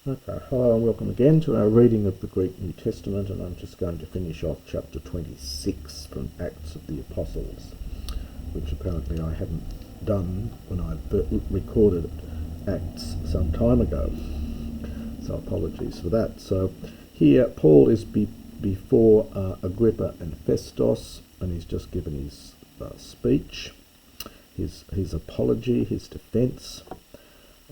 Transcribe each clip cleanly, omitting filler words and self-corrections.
Okay, hello and welcome again to our reading of the Greek New Testament, and I'm just going to finish off chapter 26 from Acts of the Apostles, which apparently I hadn't done when I recorded Acts some time ago, so apologies for that. So here Paul is before Agrippa and Festus, and he's just given his speech, his apology, his defence,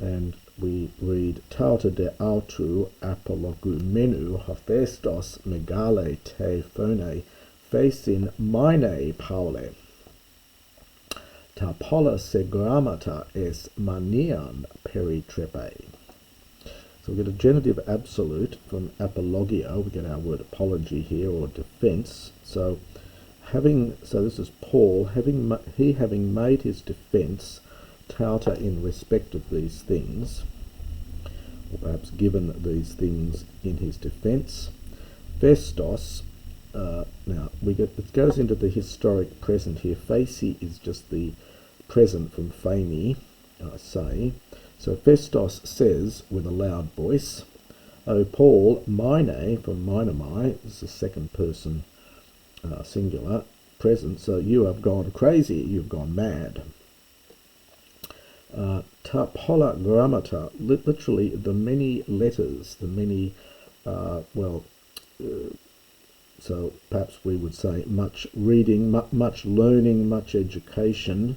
and we read Tauta de autu apologumenu Hephaestos megale te phone facin mine Paule ta pola segramata es manian peritrepe. So we get a genitive absolute from apologia. We get our word apology here, or defence. So this is Paul having made his defence, Tauta in respect of these things, or perhaps given these things in his defence. Festus, now it goes into the historic present here. Faci is just the present from fami, I say. So Festus says with a loud voice, O Paul, mine, from minomai, this is the second person singular, present, so you have gone crazy, you've gone mad. Ta pola grammata, literally the many letters, the many, so perhaps we would say much reading, much learning, much education.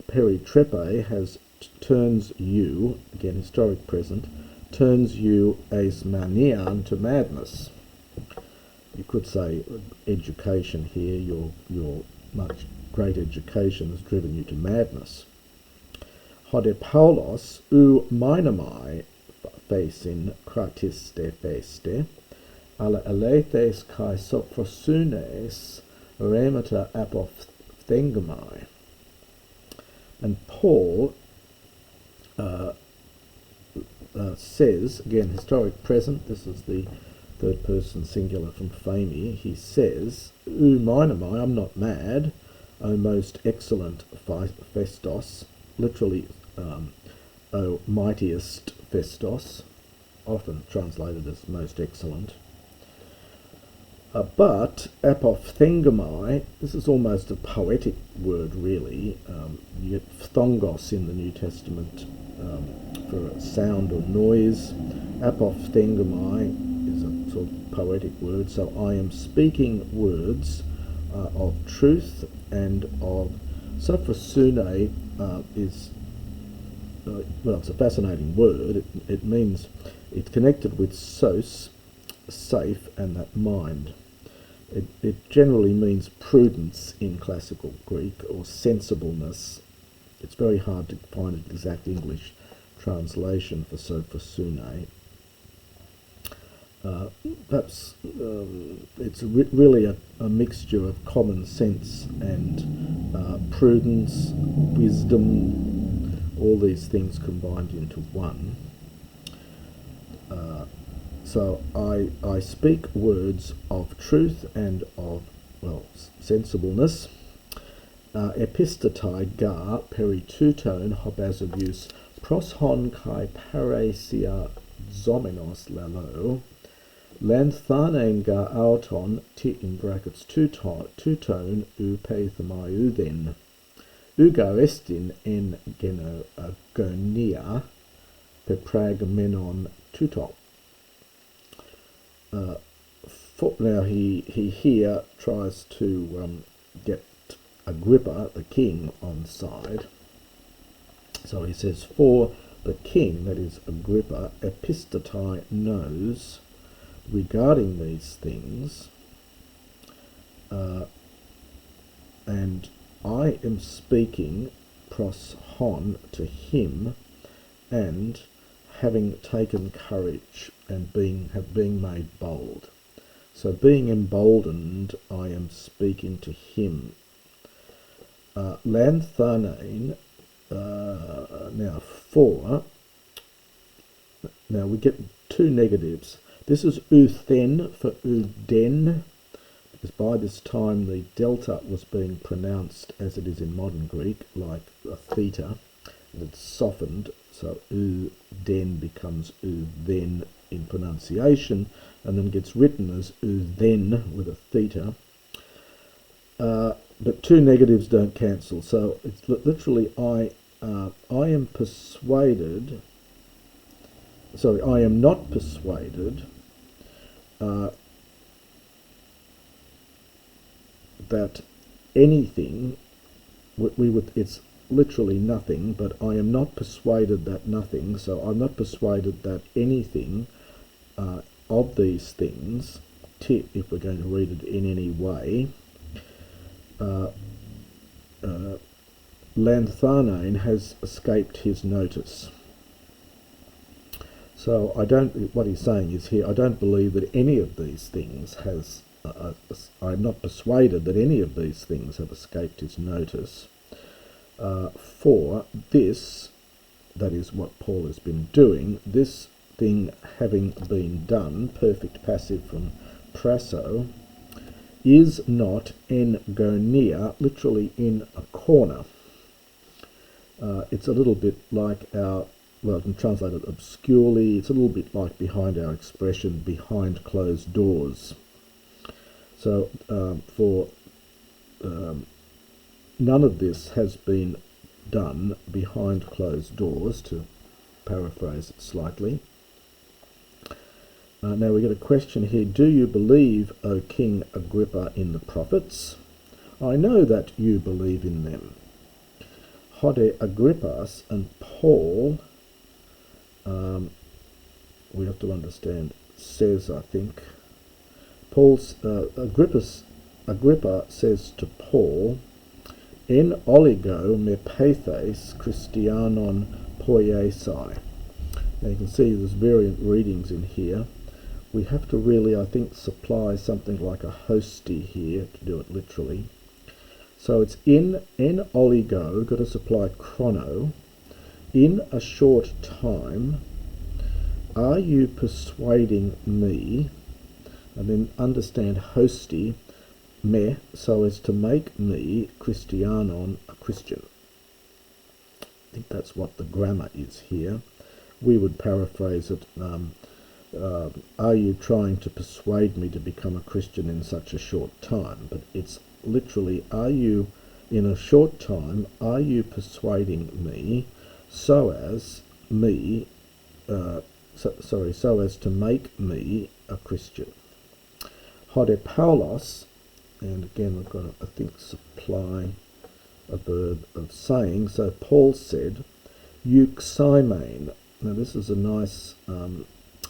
Peritrepe turns you, again historic present, turns you as manian to madness. You could say education here, your much great education has driven you to madness. Hode Paulos ou minomai facin kratiste feste, ala elethes kai sophrosunes remata apophthengomai. And Paul says, again historic present, this is the third person singular from fami, he says, ou minomai, I'm not mad, O most excellent Festus, literally, O mightiest Festus, often translated as most excellent. But apophthengomai, this is almost a poetic word really. You get phthongos in the New Testament for sound or noise. Apophthengomai is a sort of poetic word, so I am speaking words of truth and of sophrosune is it's a fascinating word. It means it's connected with sos, safe, and that mind. It generally means prudence in classical Greek, or sensibleness. It's very hard to find an exact English translation for sophrosune. Perhaps it's really a mixture of common sense and prudence, wisdom, all these things combined into one. So I speak words of truth and of, sensibleness. Epistatai ga perituton hobazovius proshon kai paresia zomenos lalo lanthanen ga auton t in brackets tuton upathamaiu then ugarestin en geno agonia pepragmenon tuto. Now he here tries to get Agrippa, the king, on side. So he says, for the king, that is Agrippa, epistatai knows regarding these things, and I am speaking pros hon to him, and having taken courage and being made bold. So being emboldened, I am speaking to him. Lanthanein, now we get two negatives. This is uthen for uden, because by this time the delta was being pronounced as it is in modern Greek, like a theta, It's softened, so u den becomes u then in pronunciation, and then gets written as u then with a theta. But two negatives don't cancel, so it's literally I am persuaded. Sorry, I am not persuaded that anything. It's literally nothing, but I am not persuaded that nothing. So I'm not persuaded that anything of these things, if we're going to read it in any way, Lanthanane has escaped his notice. So what he's saying is here, I don't believe that any of these things has, I'm not persuaded that any of these things have escaped his notice. For this, that is what Paul has been doing, this thing having been done, perfect passive from prasso, is not en gonia, literally in a corner. It's a little bit like our, well, I can translate it obscurely, it's a little bit like behind our expression, behind closed doors. So none of this has been done behind closed doors, to paraphrase it slightly. Now we get a question here. Do you believe, O King Agrippa, in the prophets? I know that you believe in them. Hode Agrippas and Paul, we have to understand, says, I think, Agrippa says to Paul, En oligo me pathes Christianon poiesai. Now you can see there's variant readings in here. We have to really, I think, supply something like a hostie here to do it literally. So it's en oligo, got to supply chrono, in a short time, are you persuading me, and then understand hostie, me, so as to make me Christianon, a Christian. I think that's what the grammar is here. We would paraphrase it, are you trying to persuade me to become a Christian in such a short time? But it's literally, are you, in a short time, are you persuading me so as to make me a Christian? Hode Paulos, and again we've got to, I think, supply a verb of saying. So Paul said, euxaimein. Now this is a nice,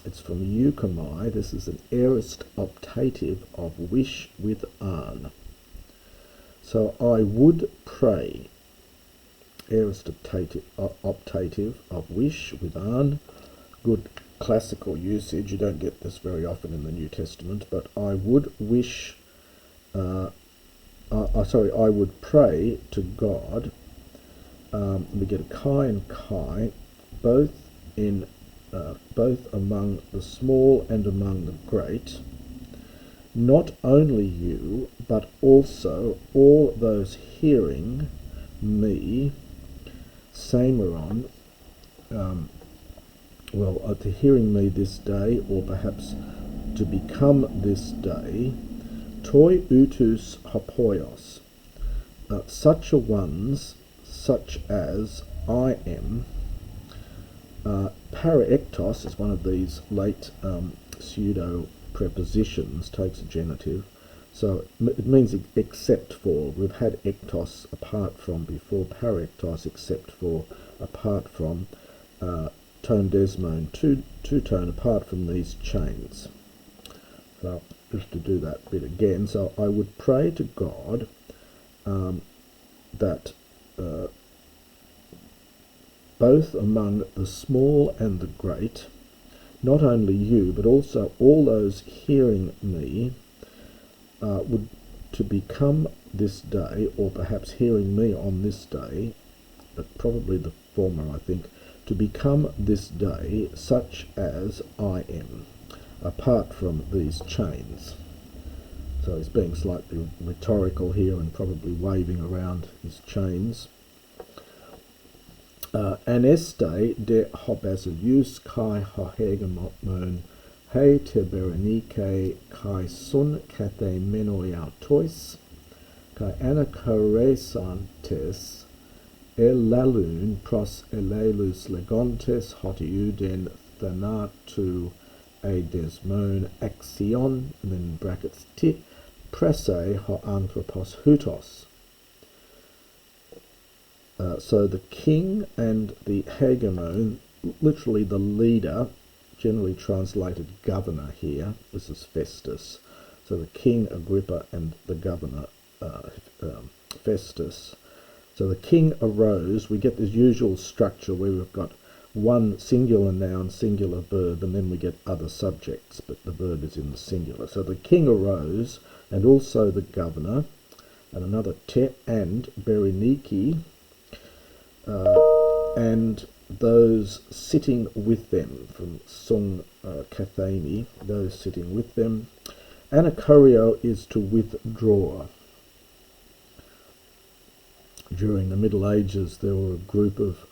it's from euchomai. This is an aorist optative of wish with an. So I would pray, aorist optative of wish with an. Good classical usage. You don't get this very often in the New Testament, but I would wish, I would pray to God. We get a kai and kai, both among the small and among the great, not only you, but also all those hearing me, Sameron, to hearing me this day, or perhaps to become this day, toi utus hopoios, such a ones, such as I am. Paraektos is one of these late pseudo prepositions, takes a genitive, so it means except for. We've had ektos, apart from, before. Paraektos, except for, apart from. Tone desmone, two-tone, apart from these chains. So just to do that bit again, so I would pray to God that both among the small and the great, not only you, but also all those hearing me, would to become this day, or perhaps hearing me on this day, but probably the former, I think, to become this day such as I am, apart from these chains. So he's being slightly rhetorical here and probably waving around his chains. Aneste de hobasileus kai hohegemon he te berenike kai sun kathe menoiautois kai anachoresantes elalun pros elelus legontes hotiuden thanatu a desmon axion, and then in brackets ti presse ho anthropos hutos. So the king and the hegemon, literally the leader, generally translated governor here. This is Festus. So the king Agrippa and the governor Festus. So the king arose. We get this usual structure where we've got one singular noun, singular verb, and then we get other subjects, but the verb is in the singular. So the king arose, and also the governor, and another te and Berenike, and those sitting with them, from sung kathemi, those sitting with them. Anachorio is to withdraw. During the Middle Ages, there were a group of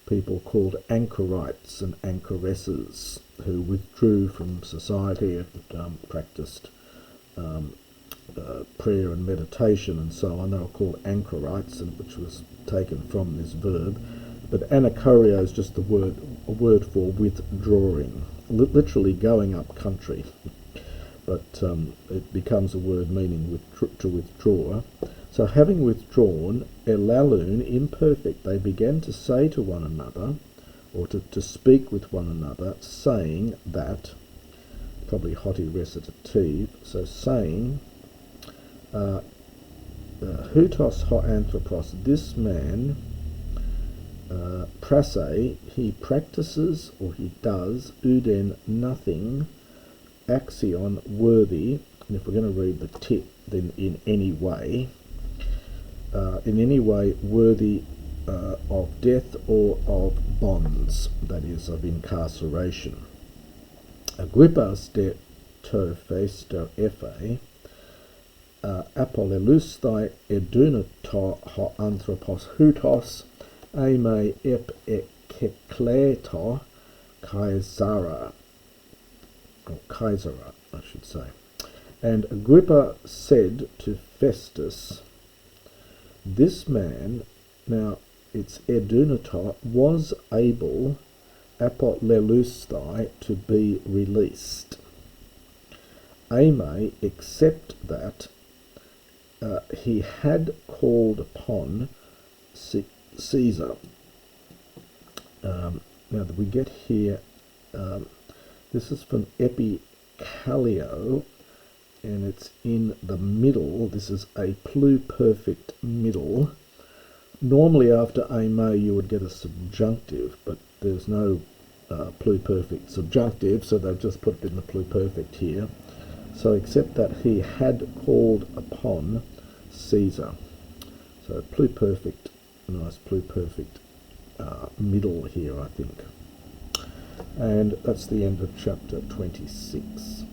people called anchorites and anchoresses who withdrew from society and practiced prayer and meditation and so on. They were called anchorites, which was taken from this verb. But anachorio is just a word for withdrawing, literally going up country. But it becomes a word meaning to withdraw. So having withdrawn, elalun, imperfect, they began to say to one another, or to speak with one another, saying that, probably hoti recitative, so saying, hutos ho anthropos, this man, prasse, he practices, or he does, uden, nothing, axion, worthy, and if we're going to read the tit, then in any way worthy of death or of bonds, that is, of incarceration. Agrippas de to festo ephe, apolelusthai edunato ho anthropos hutos, aime ep ekekleto Caesara, or Caesara, I should say. And Agrippa said to Festus, this man, now it's edunator, was able, apolelusthai, to be released. Aime, except that he had called upon Caesar. Now that we get here, this is from Epicalio, and it's in the middle. This is a pluperfect middle. Normally after aime you would get a subjunctive, but there's no pluperfect subjunctive, so they've just put it in the pluperfect here. So except that he had called upon Caesar. So pluperfect, nice pluperfect middle here, I think. And that's the end of chapter 26.